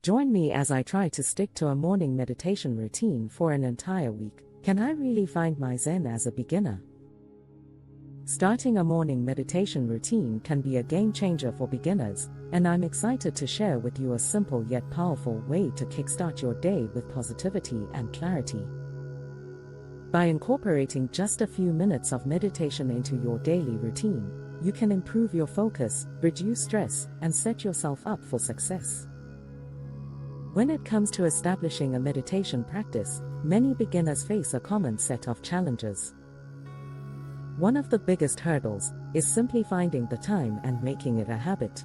Join me as I try to stick to a morning meditation routine for an entire week. Can I really find my Zen as a beginner? Starting a morning meditation routine can be a game changer for beginners, and I'm excited to share with you a simple yet powerful way to kickstart your day with positivity and clarity. By incorporating just a few minutes of meditation into your daily routine, you can improve your focus, reduce stress, and set yourself up for success. When it comes to establishing a meditation practice, many beginners face a common set of challenges. One of the biggest hurdles is simply finding the time and making it a habit.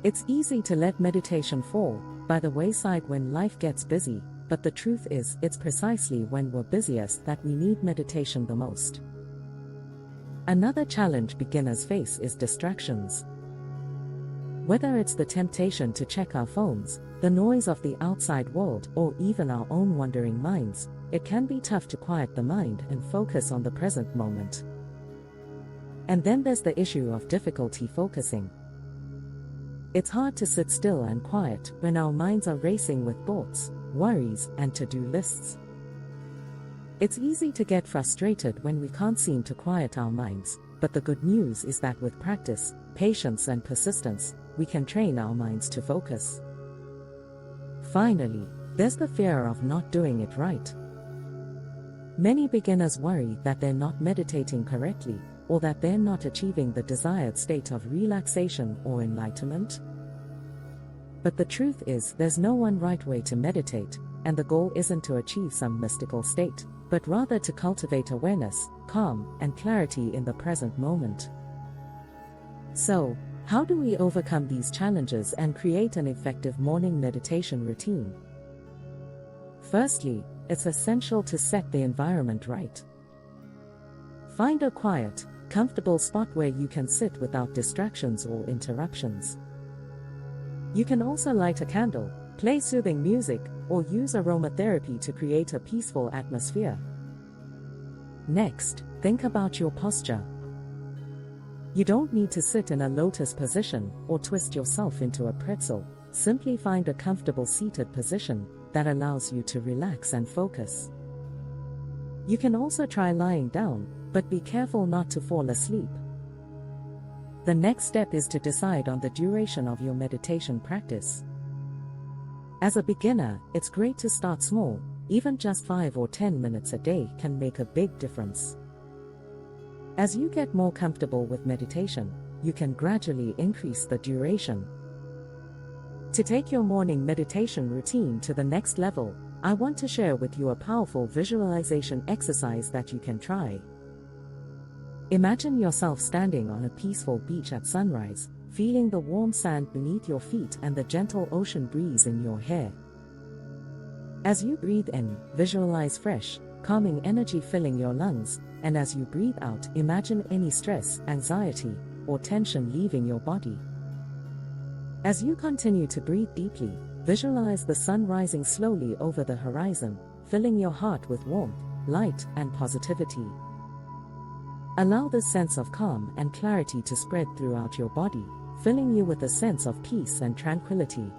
It's easy to let meditation fall by the wayside when life gets busy, but the truth is, it's precisely when we're busiest that we need meditation the most. Another challenge beginners face is distractions. Whether it's the temptation to check our phones, the noise of the outside world, or even our own wandering minds, it can be tough to quiet the mind and focus on the present moment. And then there's the issue of difficulty focusing. It's hard to sit still and quiet when our minds are racing with thoughts, worries, and to-do lists. It's easy to get frustrated when we can't seem to quiet our minds, but the good news is that with practice, patience, and persistence, we can train our minds to focus. Finally, there's the fear of not doing it right. Many beginners worry that they're not meditating correctly, or that they're not achieving the desired state of relaxation or enlightenment. But the truth is, there's no one right way to meditate, and the goal isn't to achieve some mystical state, but rather to cultivate awareness, calm, and clarity in the present moment. So, how do we overcome these challenges and create an effective morning meditation routine? Firstly, it's essential to set the environment right. Find a quiet, comfortable spot where you can sit without distractions or interruptions. You can also light a candle, play soothing music, or use aromatherapy to create a peaceful atmosphere. Next, think about your posture. You don't need to sit in a lotus position or twist yourself into a pretzel. Simply find a comfortable seated position that allows you to relax and focus. You can also try lying down, but be careful not to fall asleep. The next step is to decide on the duration of your meditation practice. As a beginner, it's great to start small. Even just 5 or 10 minutes a day can make a big difference. As you get more comfortable with meditation, you can gradually increase the duration. To take your morning meditation routine to the next level, I want to share with you a powerful visualization exercise that you can try. Imagine yourself standing on a peaceful beach at sunrise, feeling the warm sand beneath your feet and the gentle ocean breeze in your hair. As you breathe in, visualize fresh, calming energy filling your lungs, and as you breathe out, imagine any stress, anxiety, or tension leaving your body. As you continue to breathe deeply, visualize the sun rising slowly over the horizon, filling your heart with warmth, light, and positivity. Allow this sense of calm and clarity to spread throughout your body, filling you with a sense of peace and tranquility.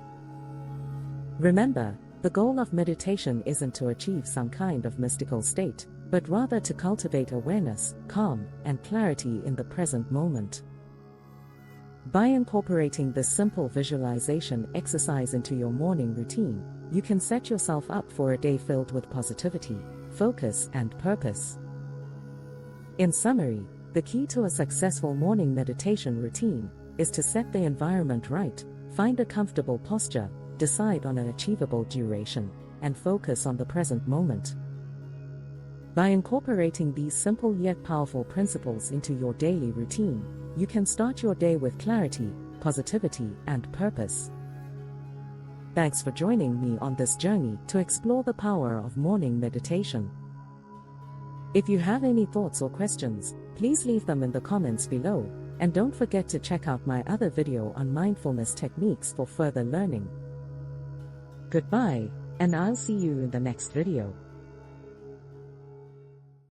Remember, the goal of meditation isn't to achieve some kind of mystical state, but rather to cultivate awareness, calm, and clarity in the present moment. By incorporating this simple visualization exercise into your morning routine, you can set yourself up for a day filled with positivity, focus, and purpose. In summary, the key to a successful morning meditation routine is to set the environment right, find a comfortable posture, decide on an achievable duration, and focus on the present moment. By incorporating these simple yet powerful principles into your daily routine, you can start your day with clarity, positivity, and purpose. Thanks for joining me on this journey to explore the power of morning meditation. If you have any thoughts or questions, please leave them in the comments below, and don't forget to check out my other video on mindfulness techniques for further learning. Goodbye, and I'll see you in the next video.